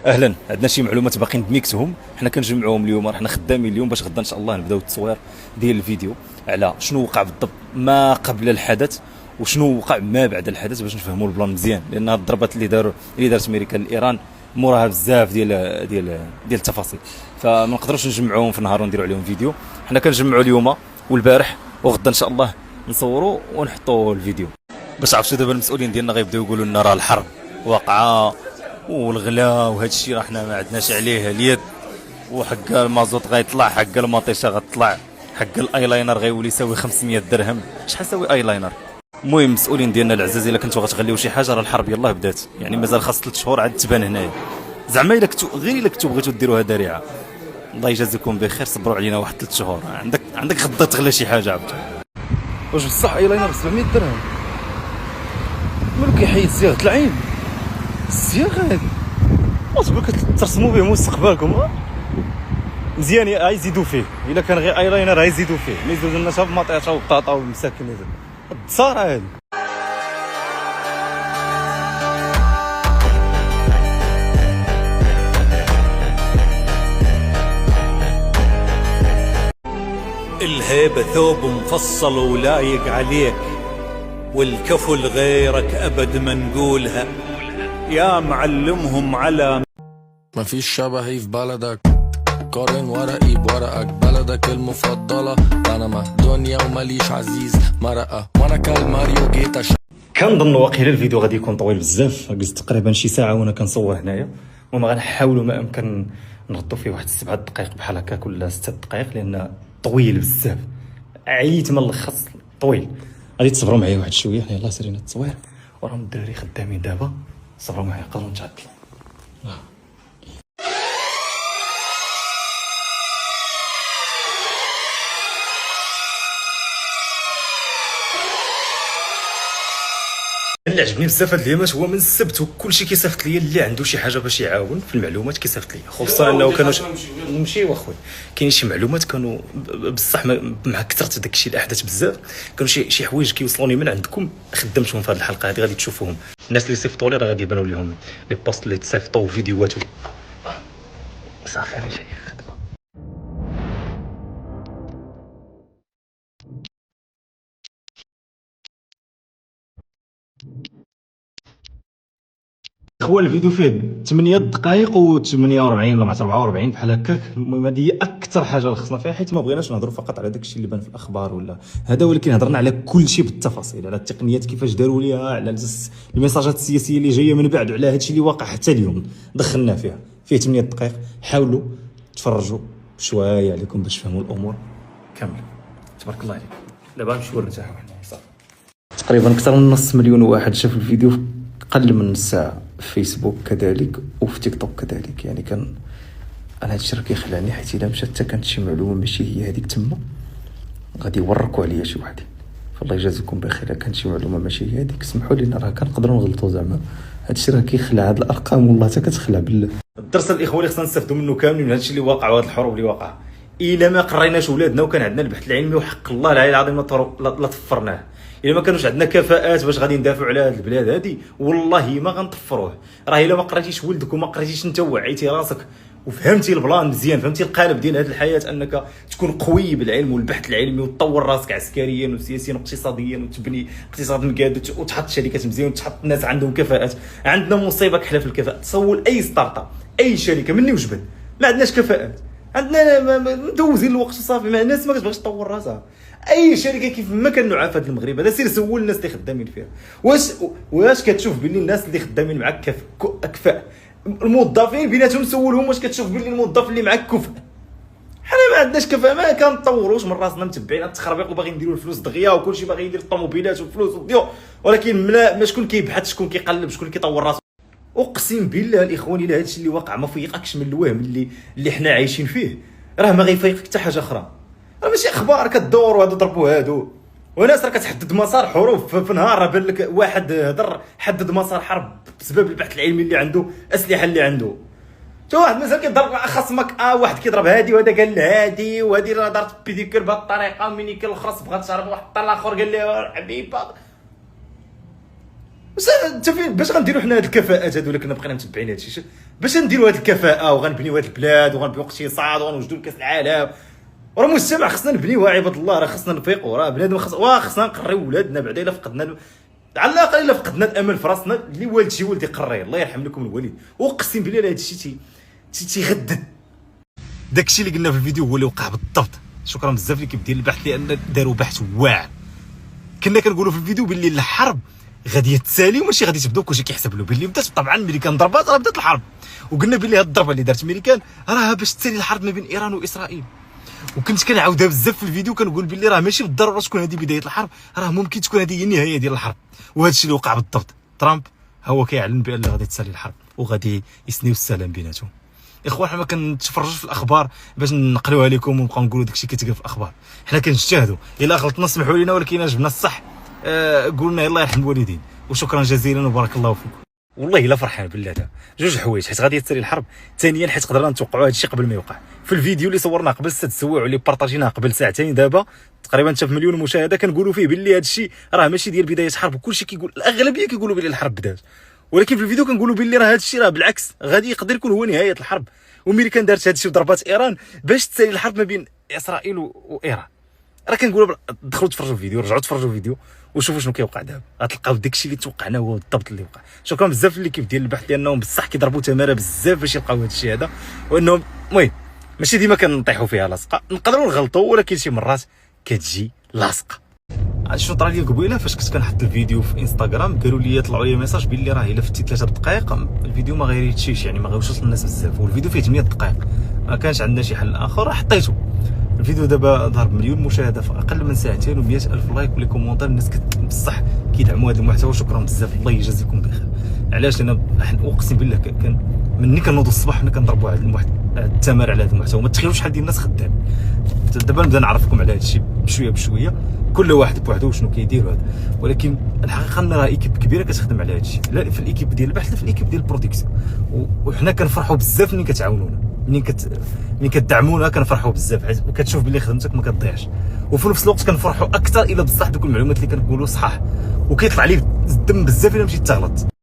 اهلا. عندنا شي معلومات باقي ندميكتهم، حنا كنجمعوهم اليوم، حنا خدامين اليوم باش غدا ان شاء الله نبداو التصوير ديال الفيديو على شنو وقع بالضبط ما قبل الحدث وشنو وقع ما بعد الحدث باش نفهموا البلان مزيان، لان هاد الضربات اللي دارت امريكا لايران موراها بزاف ديال التفاصيل، فما نقدروش نجمعوهم في نهار ونديروا عليهم فيديو. حنا كنجمعوا اليوم والبارح وغدا ان شاء الله نصوروا ونحطوا الفيديو باش عرفتوا. دابا المسؤولين ديالنا غيبداو يقولوا لنا راه الحرب واقعه والغلا وهذا الشيء راه حنا ما عندناش عليه اليد، وحق المازوت غيطلع، حق المطيشه غتطلع، حق الايلاينر غيولي يساوي 500 درهم. شحال يساوي ايلاينر؟ المهم المسؤولين ديالنا العزاز، الا كنتو غتغليو شي حاجه راه الحرب يلاه بدات، يعني مازال خاص 3 شهور عاد تبان هنايا. زعما الا كنتو بغيتو ديروها دارعه، الله يجازيكم بخير، صبروا علينا واحد 3 شهور، عندك غدا تغلى شي حاجه عبد. واش بصح ايلاينر ب 700 درهم؟ مالو كيحيد الصياغه العين، الصياغه هادي وتقول كترسموا به مستقبلكم مزيان، غيزيدوا فيه. الا كان غير ايلاينر غيزيدوا فيه، ما يزيدوا لنا حتى بمطيشه وبطاطا والمساكن هذا الدصاره هادي. الهيبة ثوب مفصل ولايق عليك، والكفل غيرك أبد ما نقولها، يا معلمهم على ما فيش شبهي في بلدك، قارن ورقي بورقك، بلدك المفضلة أنا دنيا وماليش عزيز مرقة، وأنا كالماريو جيت كنظن واقيلا الفيديو غادي يكون طويل بزاف، جلست تقريبا شي ساعه وانا كنصور هنايا، وما غنحاولوا ما امكن نغطوا فيه واحد 7 دقائق بحال هكاك ولا 6 دقائق، لان طويل بزاف، عييت من الخص طويل. غادي تصبروا معايا واحد شويه، حنا يلاه سالينا التصوير وراهم الدراري خدامين دابا، صبروا معايا قدروا نتعطلوا. اللي عجبني بزاف هاد الايامات هو من السبت وكلشي كيصيفط ليا اللي عنده شي حاجه باش يعاون في المعلومات كيصيفط ليا، خصوصا انه كانوا نمشيو اخويا، كاين شي معلومات كانوا بصح مع كثرت داكشي الاحداث بزاف، كانوا شي حوايج كيوصلوني من عندكم خدمتهم في هذه الحلقه هذه، غادي تشوفوهم. الناس اللي صيفطوا لي راه غادي يبانوا لهم لي بوست اللي تصيفطوا فيديوهات صافي. انا جاي هو الفيديو فيه 8 دقائق و48 ولا 44 بحال هكاك. المهم هذه هي اكثر حاجه لخصنا فيها، حيت ما بغيناش نهضروا فقط على داكشي اللي بان في الاخبار ولا هذا، ولكن هضرنا على كل شيء بالتفاصيل، على التقنيات كيفاش داروا ليها، على الميساجات السياسيه اللي جايه من بعد، على هادشي اللي واقع حتى اليوم دخلنا فيه 8 دقائق. حاولوا تفرجوا شويه عليكم باش تفهموا الامور كامله. تبارك الله عليك. دابا نمشيو نرتاحوا حنا صافي. تقريبا اكثر من نص مليون واحد شاف الفيديو قل من نص ساعه في فيسبوك كذلك وفي تيك توك كذلك، يعني كان انا هادشي راه كيخلعني، حيت الا مشات حتى كانت شي معلومه ماشي هي هذيك تما غادي يوركوا عليا شي وحدين، فالله يجازيكم بخير. كانت شي معلومه ماشي هي هذيك سمحوا لينا، راه كنقدروا نغلطوا، زعما هادشي راه كيخلع، هاد الارقام والله حتى كتخلع بالله. الدرس الاخوه اللي خصنا نستافدوا منه كاملين من هادشي اللي واقع وهاد الحروب اللي واقعه، الا ما قريناش ولادنا وكان عندنا البحث العلمي وحق الله العلي العظيم لا طفرناه، الا ما كانوش عندنا كفاءات باش غادي ندافعوا على هذه البلاد هذه والله ما غنطفروه. راه الا ما قريتيش ولدك وما قريتيش انت ووعيتي راسك وفهمتي البلان مزيان، فهمتي القالب ديال هذه الحياه، انك تكون قوي بالعلم والبحث العلمي وتطور راسك عسكريا وسياسيا واقتصاديا وتبني اقتصاد مقاد وتحط شركات مزيان وتحط ناس عندهم كفاءات. عندنا مصيبه كحله في الكفاءات، تصور اي ستارت اب اي شركه مني وجبل ما عندناش كفاءات، عندنا مدوزين الوقت وصافي، مع الناس ما كتبغيش تطور راسها. اي شركه كيف ما كان نوعها في هذا المغرب هذا، سير سول الناس اللي خدامين فيها، واش كتشوف باللي الناس اللي خدامين معاك كفاء، الموظفين بيناتهم سولهم واش كتشوف باللي الموظف اللي معاك كفء. حنا ما عندناش كفاءه، ما كنطوروش من راسنا، متبعين التخربيق وباغي نديروا الفلوس دغيا، وكلشي باغي يدير الطوموبيلات والفلوس وديو، ولكن ما شكون كيبحث، شكون كيقلب، شكون كيطور راسو. اقسم بالله الاخوان الا هادشي اللي واقع ما فيقكش من الوهم اللي حنا عايشين فيه، راه ما غيفيقك حتى حاجه اخرى. راه ماشي اخبار كدور وهادو ضربوا هادو، وناس راه كتحدد مسار حروب في نهار، راه بان لك واحد هضر حدد مسار حرب بسبب البحث العلمي اللي عنده، اسلحه اللي عنده. تا واحد مثلا كيضرب خصمك، واحد كيضرب هادي وهذا قال هادي، وهادي راه دارت بيديكير بهاد الطريقه، ومني كان الخرس بغات تشرب واحد الطل اخر قال لها حبيبه. بس انت فين باش غنديروا حنا هاد الكفاءات هادو اللي كنا بقينا متبعين هادشي؟ باش نديروا هذه الكفاءه وغنبنيو هذه البلاد وغنبنيو اقتصاد وغنوجدوا لكاس العالم. راه مجتمع خصنا نبنيوها عباد الله، راه خصنا نفيقوا، راه بنادم خصنا نقريو ولادنا بعدا الا فقدنا على الاقل الا فقدنا الامل في راسنا اللي والد شي ولد يقري. الله يرحم لكم الوالد. واقسم بالله هذا الشيء تيغدد. داكشي اللي قلنا في الفيديو هو اللي وقع بالضبط. شكرا بزاف ليكيب ديال البحث لان داروا بحث واعر. كنا كنقولوا في الفيديو باللي الحرب غادي تسالي وماشي غادي تبدا وكلشي كيحسب له باللي بدات طبعا امريكان ضربات راه بدات الحرب. وقلنا باللي هاد الضربه اللي دارت امريكان راه باش تسالي الحرب ما بين ايران واسرائيل. وكنت كنعاودها بزاف في الفيديو كنقول باللي راه ماشي بالضروره تكون هذه بدايه الحرب، راه ممكن تكون هذه هي النهايه ديال الحرب. وهذا الشيء اللي وقع بالضبط. ترامب هو كيعلن بان غادي تسالي الحرب وغادي يسنيو السلام بيناتهم. اخوان حنا ما كنتفرجوش في الاخبار باش نقريوها لكم ونبقاو نقولوا داكشي كيتقال في الاخبار. حنا كنجتهدوا، الا غلطنا سمحوا لنا ولكن الا جبنا الصح قولنا الله يرحم الوالدين. وشكرا جزيلا وبارك الله فيكم. والله الا فرحان بالله جوج حوايج، حيت غادي تسالي الحرب، ثانيا حيت قدرنا نتوقعوا هذا الشيء قبل ما يوقع. في الفيديو اللي صورناه قبل 6 سوايع واللي بارطاجيناه قبل ساعتين دابا تقريبا شاف مليون مشاهده كنقولوا فيه باللي هذا الشيء راه ماشي ديال بدايه حرب. وكلشي كيقول الاغلبيه كيقولوا باللي الحرب بدات، ولكن في الفيديو كنقولوا باللي راه هذا الشيء راه بالعكس غادي يقدر يكون هو نهايه الحرب. وامريكان دارت هذا الشيء وضربات ايران باش تسالي الحرب ما بين اسرائيل وايران. راه كنقولوا دخلوا تفرجوا الفيديو، رجعوا تفرجوا الفيديو وشوفوا شنو كيوقع دابا، غتلقاو داكشي اللي توقعنا هو بالضبط اللي وقع. شكرا بزاف ليكيب ديال البحث لانهم بصح كيضربوا تماره بزاف باش يلقاو هذا الشيء هذا، وانهم المهم ماشي ديما كنطيحوا فيها لاصقه، نقدروا نغلطوا ولكن شي مرات كتجي لاصقه. شنو طرا لي قبيله فاش كنت كنحط الفيديو في انستغرام قالوا لي طلعوا لي ميساج باللي راه الا فتي 3 دقائق الفيديو ما غيريتشيش، يعني ما غيوصلش للناس بزاف، والفيديو فيه 8 دقائق ما كانش عندنا شي حل اخر راه حطيته. الفيديو دابا ضرب مليون مشاهده في اقل من ساعتين و100 الف لايك ولي كومونتير. الناس بصح كيدعموا هذا المحتوى، شكرا بزاف الله يجازيكم بخير. علاش؟ لان اقسم بالله كان مني كنوضوا الصباح حنا كنضربوا على التمر على هذا المحتوى. ما تخيلوش شحال ديال الناس خدام. دابا نبدا نعرفكم على هذا الشيء بشويه بشويه، كل واحد بوحده وشنو كيدير هذا. ولكن الحقيقه ان راه ايكيب كبيره كتخدم على هذا الشيء، لا في الايكيب ديال البحث لا في الايكيب ديال البرودكسيون. وحنا كنفرحوا بزاف ملي كتعاونونا، ملي كتدعمونا كنفرحوا بزاف وكتشوف باللي خدمتك ما كتضيعش. وفي نفس الوقت كنفرحوا اكثر الا بصح دوك المعلومات اللي كنقولوا صحاح وكيطلع لي الدم بزاف الا مشيت تغلط.